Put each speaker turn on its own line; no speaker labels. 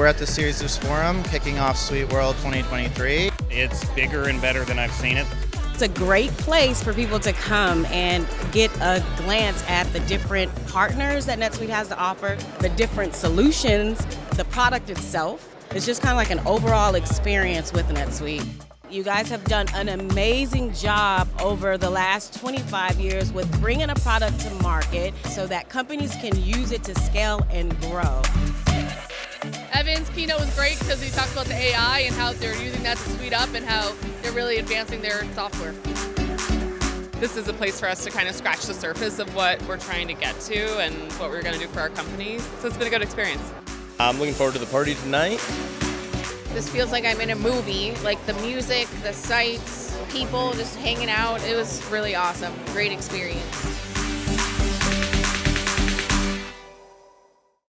we're at the Series Forum kicking off SuiteWorld 2023.
It's bigger and better than I've seen it.
It's a great place for people to come and get a glance at the different partners that NetSuite has to offer, the different solutions, the product itself. It's just kind of like an overall experience with NetSuite. You guys have done an amazing job over the last 25 years with bringing a product to market so that companies can use it to scale and grow.
Evan's keynote was great because he talked about the AI and how they're using that to speed up and how they're really advancing their software.
This is a place for us to kind of scratch the surface of what we're trying to get to and what we're going to do for our companies. So it's been a good experience.
I'm looking forward to the party tonight.
This feels like I'm in a movie, like the music, the sights, people just hanging out. It was really awesome. Great experience.